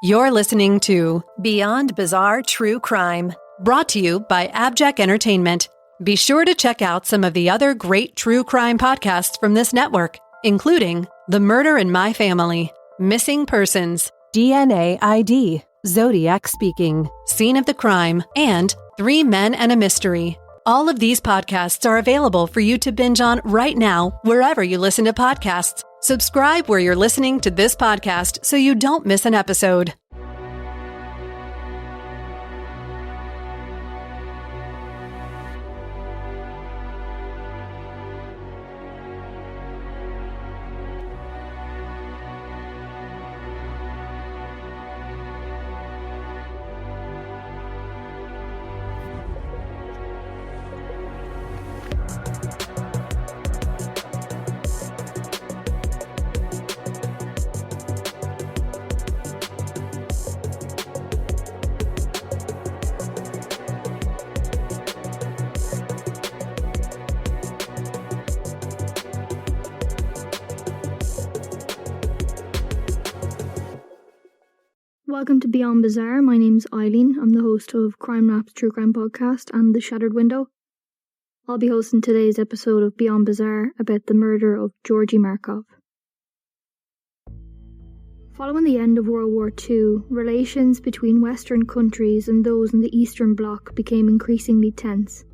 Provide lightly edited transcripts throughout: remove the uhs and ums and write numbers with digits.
You're listening to Beyond Bizarre True Crime, brought to you by AbJack Entertainment. Be sure to check out some of the other great true crime podcasts from this network, including The Murder in My Family, Missing Persons, DNA ID, Zodiac Speaking, Scene of the Crime, and 3 Men and a Mystery. All of these podcasts are available for you to binge on right now, wherever you listen to podcasts. Subscribe where you're listening to this podcast so you don't miss an episode. Welcome to Beyond Bizarre. My name's Eileen. I'm the host of CrimeLapse True Crime Podcast and The Shattered Window. I'll be hosting today's episode of Beyond Bizarre about the murder of Georgi Markov. Following the end of World War II, relations between Western countries and those in the Eastern Bloc became increasingly tense.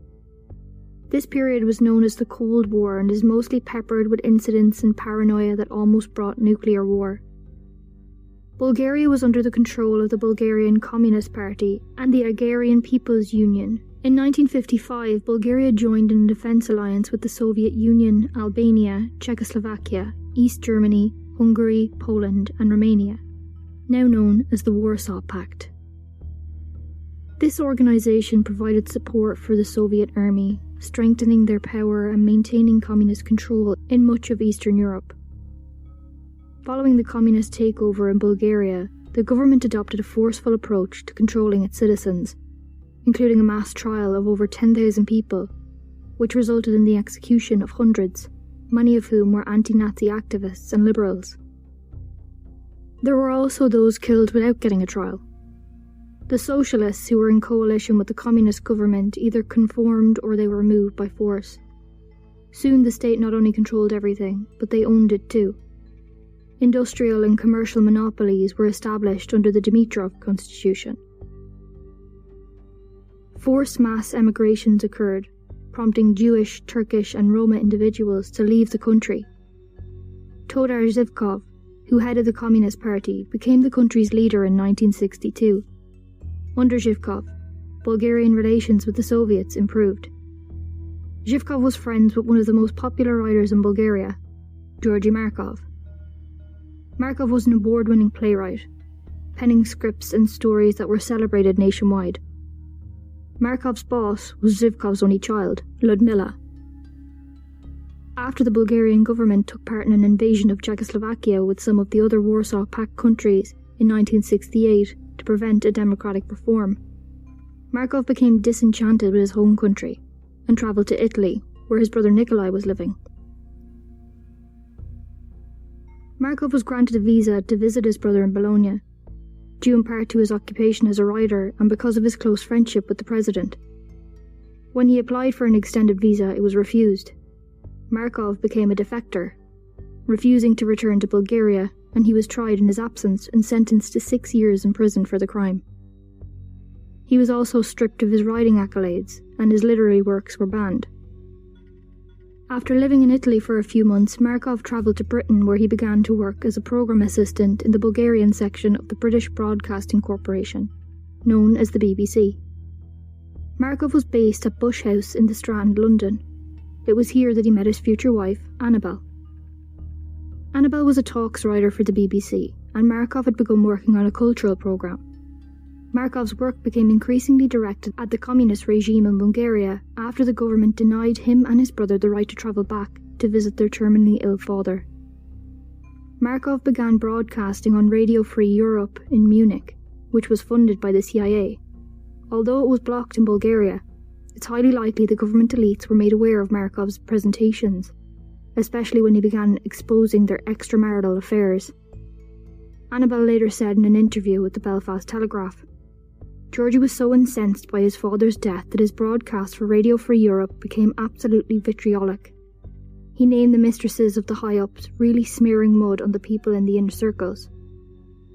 This period was known as the Cold War and is mostly peppered with incidents and paranoia that almost brought nuclear war. Bulgaria was under the control of the Bulgarian Communist Party and the Hungarian People's Union. In 1955, Bulgaria joined in a defence alliance with the Soviet Union, Albania, Czechoslovakia, East Germany, Hungary, Poland and Romania, now known as the Warsaw Pact. This organisation provided support for the Soviet army, strengthening their power and maintaining communist control in much of Eastern Europe. Following the communist takeover in Bulgaria, the government adopted a forceful approach to controlling its citizens, including a mass trial of over 10,000 people, which resulted in the execution of hundreds, many of whom were anti-Nazi activists and liberals. There were also those killed without getting a trial. The socialists who were in coalition with the communist government either conformed or they were removed by force. Soon the state not only controlled everything, but they owned it too. Industrial and commercial monopolies were established under the Dimitrov Constitution. Forced mass emigrations occurred, prompting Jewish, Turkish and Roma individuals to leave the country. Todor Zhivkov, who headed the Communist Party, became the country's leader in 1962. Under Zhivkov, Bulgarian relations with the Soviets improved. Zhivkov was friends with one of the most popular writers in Bulgaria, Georgi Markov. Markov was an award-winning playwright, penning scripts and stories that were celebrated nationwide. Markov's boss was Zhivkov's only child, Ludmila. After the Bulgarian government took part in an invasion of Czechoslovakia with some of the other Warsaw Pact countries in 1968 to prevent a democratic reform, Markov became disenchanted with his home country and travelled to Italy, where his brother Nikolai was living. Markov was granted a visa to visit his brother in Bologna, due in part to his occupation as a writer and because of his close friendship with the president. When he applied for an extended visa, it was refused. Markov became a defector, refusing to return to Bulgaria, and he was tried in his absence and sentenced to 6 years in prison for the crime. He was also stripped of his writing accolades, and his literary works were banned. After living in Italy for a few months, Markov travelled to Britain where he began to work as a programme assistant in the Bulgarian section of the British Broadcasting Corporation, known as the BBC. Markov was based at Bush House in the Strand, London. It was here that he met his future wife, Annabelle. Annabelle was a talks writer for the BBC, and Markov had begun working on a cultural programme. Markov's work became increasingly directed at the communist regime in Bulgaria after the government denied him and his brother the right to travel back to visit their terminally ill father. Markov began broadcasting on Radio Free Europe in Munich, which was funded by the CIA. Although it was blocked in Bulgaria, it's highly likely the government elites were made aware of Markov's presentations, especially when he began exposing their extramarital affairs. Annabelle later said in an interview with the Belfast Telegraph, Georgie was so incensed by his father's death that his broadcast for Radio Free Europe became absolutely vitriolic. He named the mistresses of the high-ups, really smearing mud on the people in the inner circles.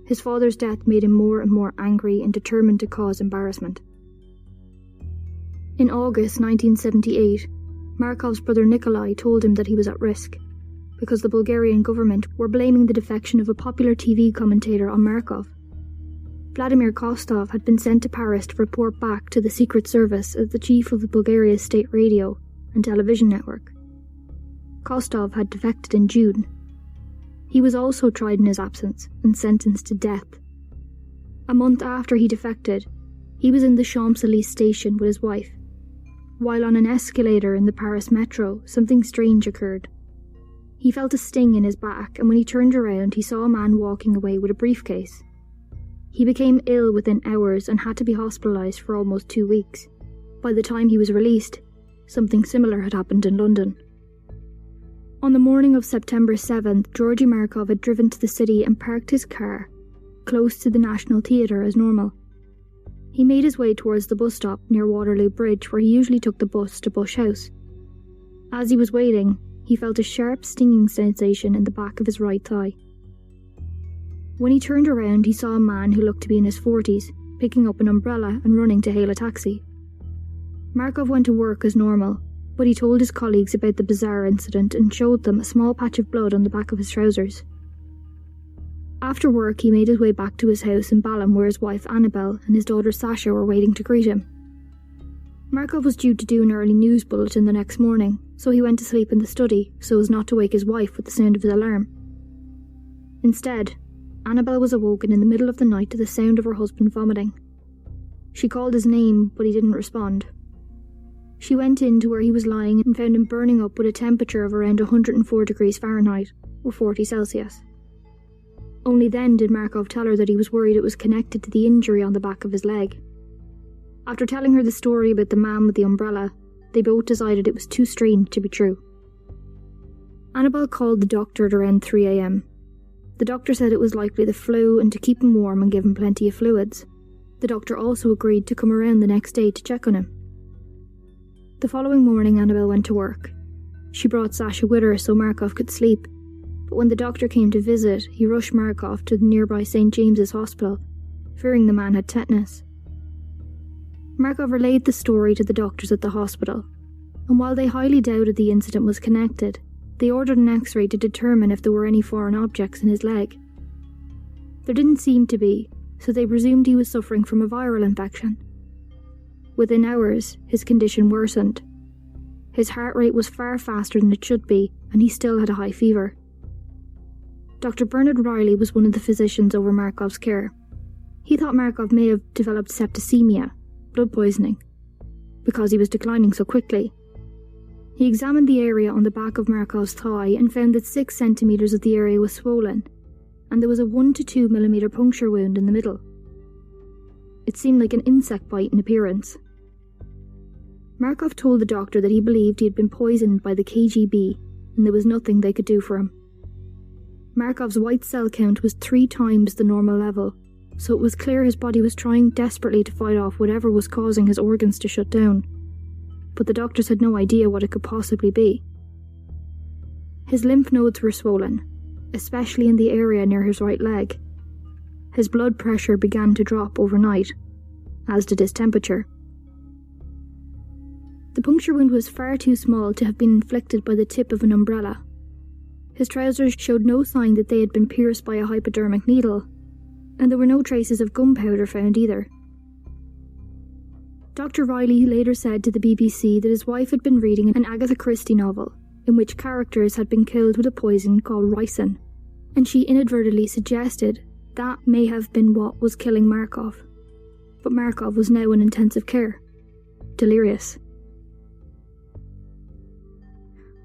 His father's death made him more and more angry and determined to cause embarrassment. In August 1978, Markov's brother Nikolai told him that he was at risk, because the Bulgarian government were blaming the defection of a popular TV commentator on Markov. Vladimir Kostov had been sent to Paris to report back to the Secret Service as the chief of Bulgaria's state radio and television network. Kostov had defected in June. He was also tried in his absence and sentenced to death. A month after he defected, he was in the Champs-Élysées station with his wife. While on an escalator in the Paris metro, something strange occurred. He felt a sting in his back, and when he turned around, he saw a man walking away with a briefcase. He became ill within hours and had to be hospitalised for almost 2 weeks. By the time he was released, something similar had happened in London. On the morning of September 7th, Georgi Markov had driven to the city and parked his car close to the National Theatre as normal. He made his way towards the bus stop near Waterloo Bridge, where he usually took the bus to Bush House. As he was waiting, he felt a sharp stinging sensation in the back of his right thigh. When he turned around, he saw a man who looked to be in his 40s, picking up an umbrella and running to hail a taxi. Markov went to work as normal, but he told his colleagues about the bizarre incident and showed them a small patch of blood on the back of his trousers. After work, he made his way back to his house in Balham, where his wife Annabelle and his daughter Sasha were waiting to greet him. Markov was due to do an early news bulletin the next morning, so he went to sleep in the study so as not to wake his wife with the sound of his alarm. Instead, Annabelle was awoken in the middle of the night to the sound of her husband vomiting. She called his name, but he didn't respond. She went in to where he was lying and found him burning up with a temperature of around 104 degrees Fahrenheit, or 40 Celsius. Only then did Markov tell her that he was worried it was connected to the injury on the back of his leg. After telling her the story about the man with the umbrella, they both decided it was too strange to be true. Annabelle called the doctor at around 3 a.m. The doctor said it was likely the flu and to keep him warm and give him plenty of fluids. The doctor also agreed to come around the next day to check on him. The following morning, Annabelle went to work. She brought Sasha with her so Markov could sleep, but when the doctor came to visit, he rushed Markov to the nearby St. James's Hospital, fearing the man had tetanus. Markov relayed the story to the doctors at the hospital, and while they highly doubted the incident was connected, they ordered an X-ray to determine if there were any foreign objects in his leg. There didn't seem to be, so they presumed he was suffering from a viral infection. Within hours, his condition worsened. His heart rate was far faster than it should be, and he still had a high fever. Dr. Bernard Riley was one of the physicians over Markov's care. He thought Markov may have developed septicemia, blood poisoning, because he was declining so quickly. He examined the area on the back of Markov's thigh and found that 6 centimetres of the area was swollen, and there was a 1 to 2 millimetre puncture wound in the middle. It seemed like an insect bite in appearance. Markov told the doctor that he believed he had been poisoned by the KGB and there was nothing they could do for him. Markov's white cell count was 3 times the normal level, so it was clear his body was trying desperately to fight off whatever was causing his organs to shut down. But the doctors had no idea what it could possibly be. His lymph nodes were swollen, especially in the area near his right leg. His blood pressure began to drop overnight, as did his temperature. The puncture wound was far too small to have been inflicted by the tip of an umbrella. His trousers showed no sign that they had been pierced by a hypodermic needle, and there were no traces of gunpowder found either. Dr. Riley later said to the BBC that his wife had been reading an Agatha Christie novel in which characters had been killed with a poison called ricin, and she inadvertently suggested that may have been what was killing Markov. But Markov was now in intensive care, delirious.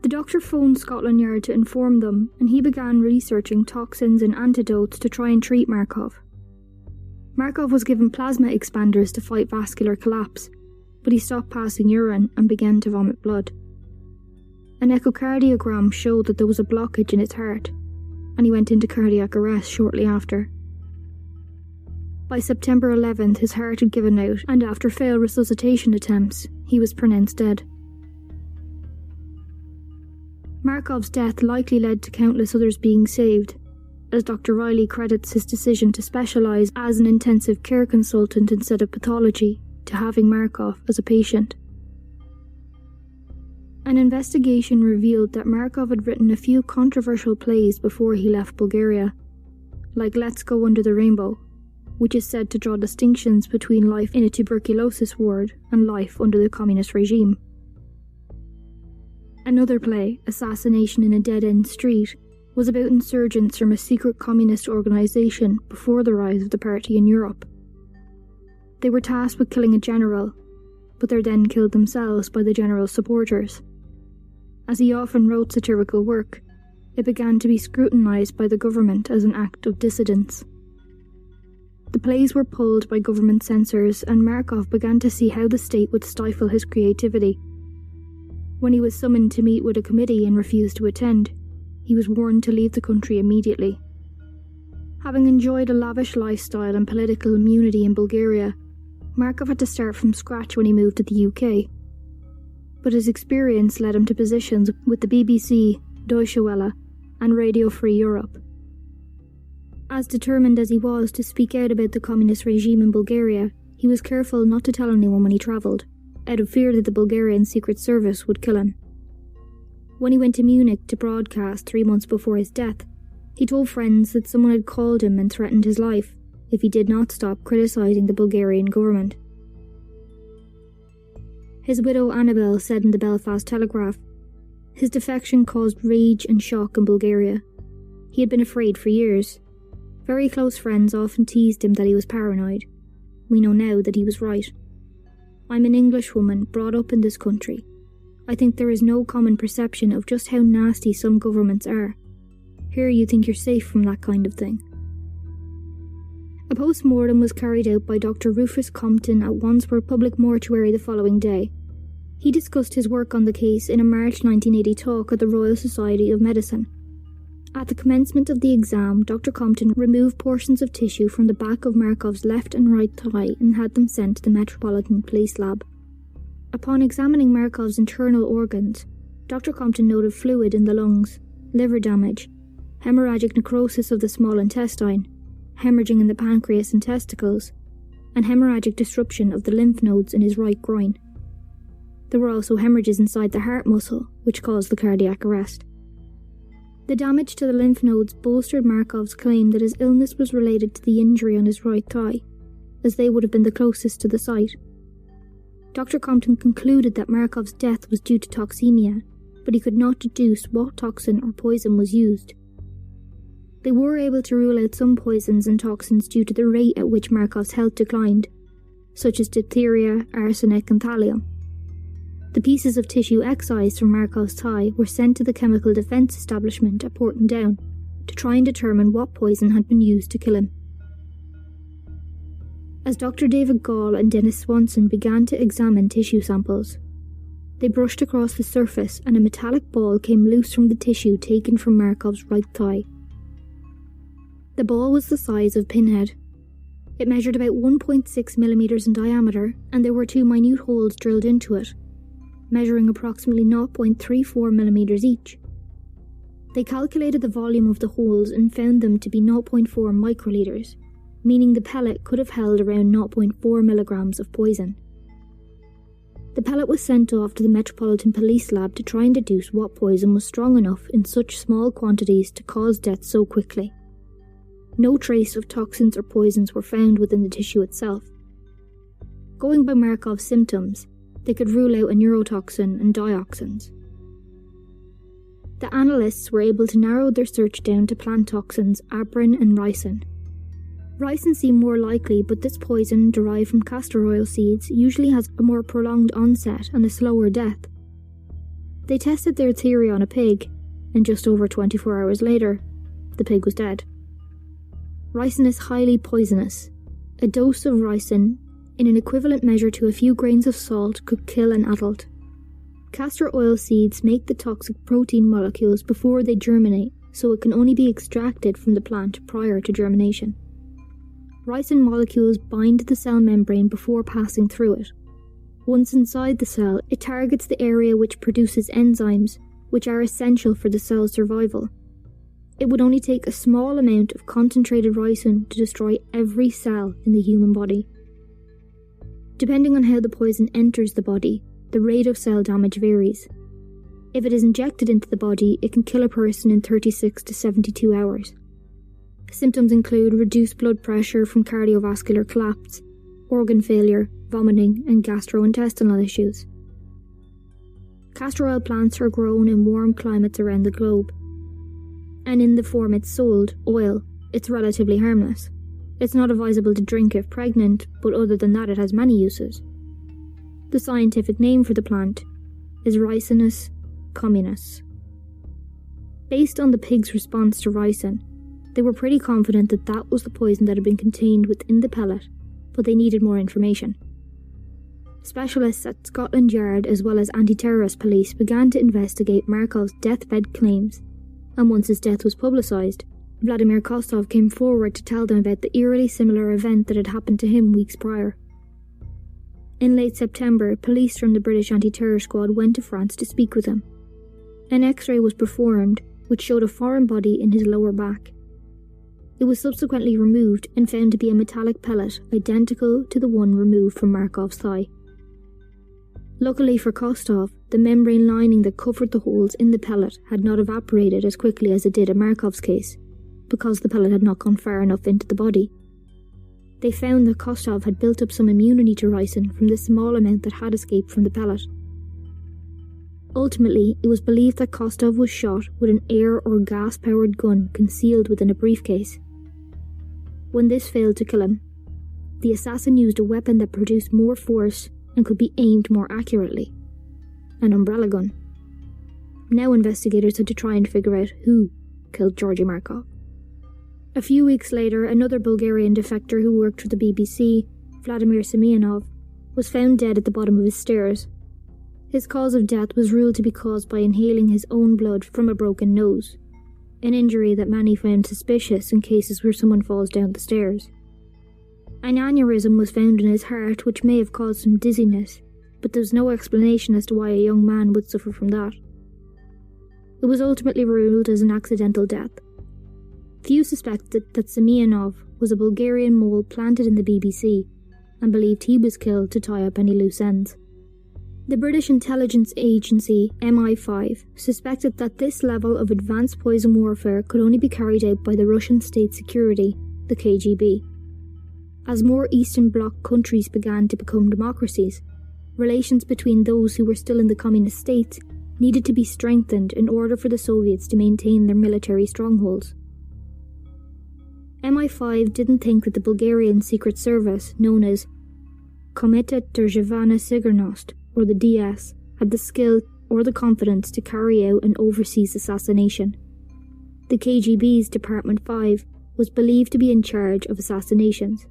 The doctor phoned Scotland Yard to inform them, and he began researching toxins and antidotes to try and treat Markov. Markov was given plasma expanders to fight vascular collapse, but he stopped passing urine and began to vomit blood. An echocardiogram showed that there was a blockage in his heart, and he went into cardiac arrest shortly after, By September 11th, his heart had given out, and after failed resuscitation attempts, he was pronounced dead. Markov's death likely led to countless others being saved, as Dr. Riley credits his decision to specialise as an intensive care consultant instead of pathology to having Markov as a patient. An investigation revealed that Markov had written a few controversial plays before he left Bulgaria, like Let's Go Under the Rainbow, which is said to draw distinctions between life in a tuberculosis ward and life under the communist regime. Another play, Assassination in a Dead-End Street, was about insurgents from a secret communist organisation before the rise of the party in Europe. They were tasked with killing a general, but they're then killed themselves by the general's supporters. As he often wrote satirical work, it began to be scrutinised by the government as an act of dissidence. The plays were pulled by government censors, and Markov began to see how the state would stifle his creativity. When he was summoned to meet with a committee and refused to attend, he was warned to leave the country immediately. Having enjoyed a lavish lifestyle and political immunity in Bulgaria, Markov had to start from scratch when he moved to the UK. But his experience led him to positions with the BBC, Deutsche Welle, and Radio Free Europe. As determined as he was to speak out about the communist regime in Bulgaria, he was careful not to tell anyone when he travelled, out of fear that the Bulgarian Secret Service would kill him. When he went to Munich to broadcast 3 months before his death, he told friends that someone had called him and threatened his life if he did not stop criticising the Bulgarian government. His widow Annabel said in the Belfast Telegraph, his defection caused rage and shock in Bulgaria. He had been afraid for years. Very close friends often teased him that he was paranoid. We know now that he was right. I'm an English woman brought up in this country. I think there is no common perception of just how nasty some governments are. Here you think you're safe from that kind of thing. A post-mortem was carried out by Dr. Rufus Compton at Wandsworth Public Mortuary the following day. He discussed his work on the case in a March 1980 talk at the Royal Society of Medicine. At the commencement of the exam, Dr. Compton removed portions of tissue from the back of Markov's left and right thigh and had them sent to the Metropolitan Police Lab. Upon examining Markov's internal organs, Dr. Compton noted fluid in the lungs, liver damage, hemorrhagic necrosis of the small intestine, hemorrhaging in the pancreas and testicles, and hemorrhagic disruption of the lymph nodes in his right groin. There were also hemorrhages inside the heart muscle, which caused the cardiac arrest. The damage to the lymph nodes bolstered Markov's claim that his illness was related to the injury on his right thigh, as they would have been the closest to the site. Dr. Compton concluded that Markov's death was due to toxemia, but he could not deduce what toxin or poison was used. They were able to rule out some poisons and toxins due to the rate at which Markov's health declined, such as diphtheria, arsenic and thallium. The pieces of tissue excised from Markov's thigh were sent to the Chemical Defence Establishment at Porton Down to try and determine what poison had been used to kill him. As Dr. David Gall and Dennis Swanson began to examine tissue samples, they brushed across the surface and a metallic ball came loose from the tissue taken from Markov's right thigh. The ball was the size of a pinhead. It measured about 1.6 millimeters in diameter, and there were 2 minute holes drilled into it, measuring approximately 0.34 millimeters each. They calculated the volume of the holes and found them to be 0.4 microliters, meaning the pellet could have held around 0.4 milligrams of poison. The pellet was sent off to the Metropolitan Police Lab to try and deduce what poison was strong enough in such small quantities to cause death so quickly. No trace of toxins or poisons were found within the tissue itself. Going by Markov's symptoms, they could rule out a neurotoxin and dioxins. The analysts were able to narrow their search down to plant toxins abrin and ricin. Ricin seemed more likely, but this poison, derived from castor oil seeds, usually has a more prolonged onset and a slower death. They tested their theory on a pig, and just over 24 hours later, the pig was dead. Ricin is highly poisonous. A dose of ricin, in an equivalent measure to a few grains of salt, could kill an adult. Castor oil seeds make the toxic protein molecules before they germinate, so it can only be extracted from the plant prior to germination. ricin molecules bind to the cell membrane before passing through it. Once inside the cell, it targets the area which produces enzymes, which are essential for the cell's survival. It would only take a small amount of concentrated ricin to destroy every cell in the human body. Depending on how the poison enters the body, the rate of cell damage varies. If it is injected into the body, it can kill a person in 36 to 72 hours. Symptoms include reduced blood pressure from cardiovascular collapse, organ failure, vomiting, and gastrointestinal issues. Castor oil plants are grown in warm climates around the globe, and in the form it's sold, oil, it's relatively harmless. It's not advisable to drink if pregnant, but other than that it has many uses. The scientific name for the plant is Ricinus communis. Based on the pigs' response to ricin, they were pretty confident that that was the poison that had been contained within the pellet, but they needed more information. Specialists at Scotland Yard as well as anti-terrorist police began to investigate Markov's deathbed claims, and once his death was publicised, Vladimir Kostov came forward to tell them about the eerily similar event that had happened to him weeks prior. In late September, police from the British anti-terror squad went to France to speak with him. An X-ray was performed, which showed a foreign body in his lower back. It was subsequently removed and found to be a metallic pellet identical to the one removed from Markov's thigh. Luckily for Kostov, the membrane lining that covered the holes in the pellet had not evaporated as quickly as it did in Markov's case, because the pellet had not gone far enough into the body. They found that Kostov had built up some immunity to ricin from the small amount that had escaped from the pellet. Ultimately, it was believed that Kostov was shot with an air or gas-powered gun concealed within a briefcase. When this failed to kill him, the assassin used a weapon that produced more force and could be aimed more accurately: an umbrella gun. Now investigators had to try and figure out who killed Georgi Markov. A few weeks later, another Bulgarian defector who worked for the BBC, Vladimir Semyonov, was found dead at the bottom of his stairs. His cause of death was ruled to be caused by inhaling his own blood from a broken nose, an injury that many found suspicious in cases where someone falls down the stairs. An aneurysm was found in his heart which may have caused some dizziness, but there was no explanation as to why a young man would suffer from that. It was ultimately ruled as an accidental death. Few suspected that Semyonov was a Bulgarian mole planted in the BBC and believed he was killed to tie up any loose ends. The British intelligence agency MI5 suspected that this level of advanced poison warfare could only be carried out by the Russian state security, the KGB. As more Eastern Bloc countries began to become democracies, relations between those who were still in the communist states needed to be strengthened in order for the Soviets to maintain their military strongholds. MI5 didn't think that the Bulgarian Secret Service, known as Komitet Državna Sigurnost, or the DS, had the skill or the confidence to carry out an overseas assassination. The KGB's Department 5 was believed to be in charge of assassinations.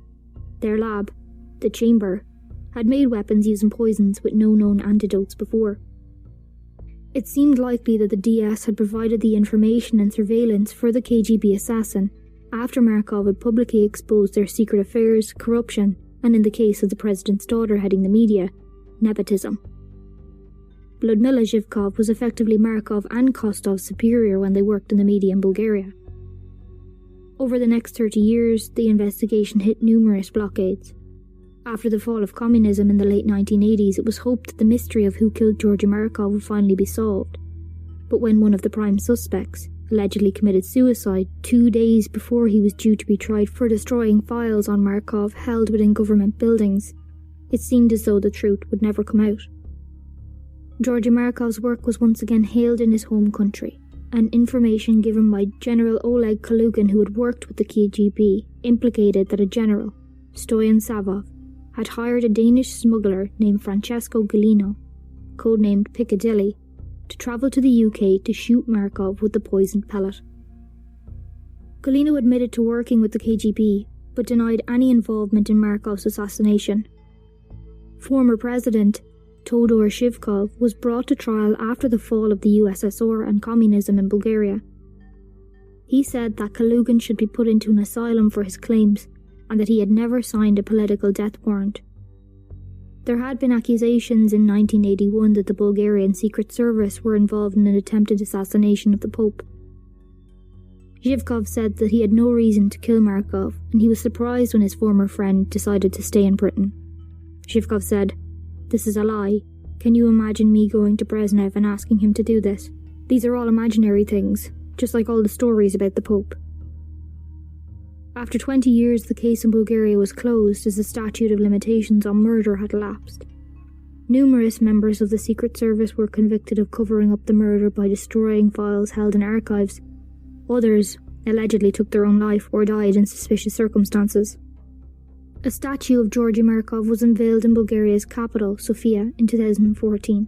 Their lab, the Chamber, had made weapons using poisons with no known antidotes before. It seemed likely that the DS had provided the information and surveillance for the KGB assassin after Markov had publicly exposed their secret affairs, corruption, and in the case of the president's daughter heading the media, nepotism. Ludmila Zhivkov was effectively Markov and Kostov's superior when they worked in the media in Bulgaria. Over the next 30 years, the investigation hit numerous blockades. After the fall of communism in the late 1980s, it was hoped that the mystery of who killed Georgi Markov would finally be solved. But when one of the prime suspects allegedly committed suicide 2 days before he was due to be tried for destroying files on Markov held within government buildings, it seemed as though the truth would never come out. Georgi Markov's work was once again hailed in his home country, and information given by General Oleg Kalugin, who had worked with the KGB, implicated that a general, Stoyan Savov, had hired a Danish smuggler named Francesco Galino, codenamed Piccadilly, to travel to the UK to shoot Markov with the poisoned pellet. Galino admitted to working with the KGB, but denied any involvement in Markov's assassination. Former President Todor Zhivkov was brought to trial after the fall of the USSR and communism in Bulgaria. He said that Kalugin should be put into an asylum for his claims, and that he had never signed a political death warrant. There had been accusations in 1981 that the Bulgarian Secret Service were involved in an attempted assassination of the Pope. Zhivkov said that he had no reason to kill Markov, and he was surprised when his former friend decided to stay in Britain. Zhivkov said, "This is a lie. Can you imagine me going to Brezhnev and asking him to do this? These are all imaginary things, just like all the stories about the Pope." After 20 years, the case in Bulgaria was closed as the statute of limitations on murder had elapsed. Numerous members of the Secret Service were convicted of covering up the murder by destroying files held in archives. Others allegedly took their own life or died in suspicious circumstances. A statue of Georgi Markov was unveiled in Bulgaria's capital, Sofia, in 2014.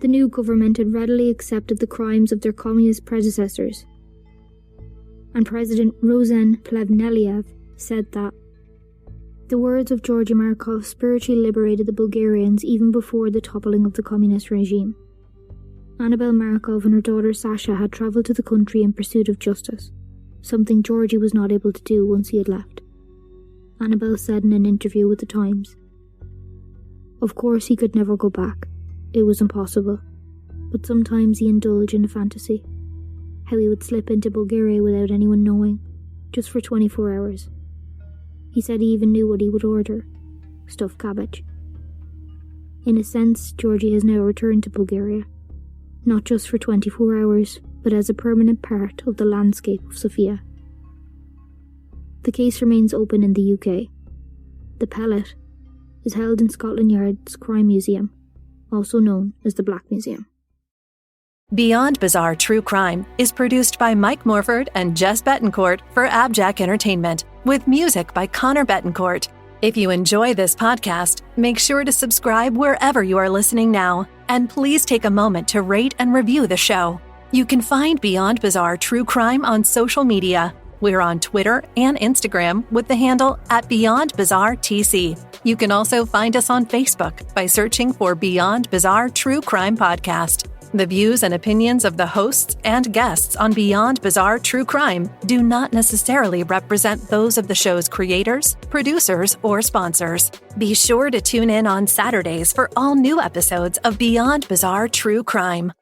The new government had readily accepted the crimes of their communist predecessors, and President Ricin said that the words of Georgi Markov spiritually liberated the Bulgarians even before the toppling of the communist regime. Annabel Markov and her daughter Sasha had travelled to the country in pursuit of justice, something Georgi was not able to do once he had left. Annabel said in an interview with The Times, "Of course he could never go back. It was impossible. But sometimes he indulged in a fantasy. How he would slip into Bulgaria without anyone knowing, just for 24 hours. He said he even knew what he would order: stuffed cabbage." In a sense, Georgi has now returned to Bulgaria, not just for 24 hours, but as a permanent part of the landscape of Sofia. The case remains open in the UK. The pellet is held in Scotland Yard's Crime Museum, also known as the Black Museum. Beyond Bizarre True Crime is produced by Mike Morford and Jess Betancourt for AbJack Entertainment, with music by Connor Betancourt. If you enjoy this podcast, make sure to subscribe wherever you are listening now, and please take a moment to rate and review the show. You can find Beyond Bizarre True Crime on social media. We're on Twitter and Instagram with the handle @BeyondBizarreTC. You can also find us on Facebook by searching for Beyond Bizarre True Crime Podcast. The views and opinions of the hosts and guests on Beyond Bizarre True Crime do not necessarily represent those of the show's creators, producers, or sponsors. Be sure to tune in on Saturdays for all new episodes of Beyond Bizarre True Crime.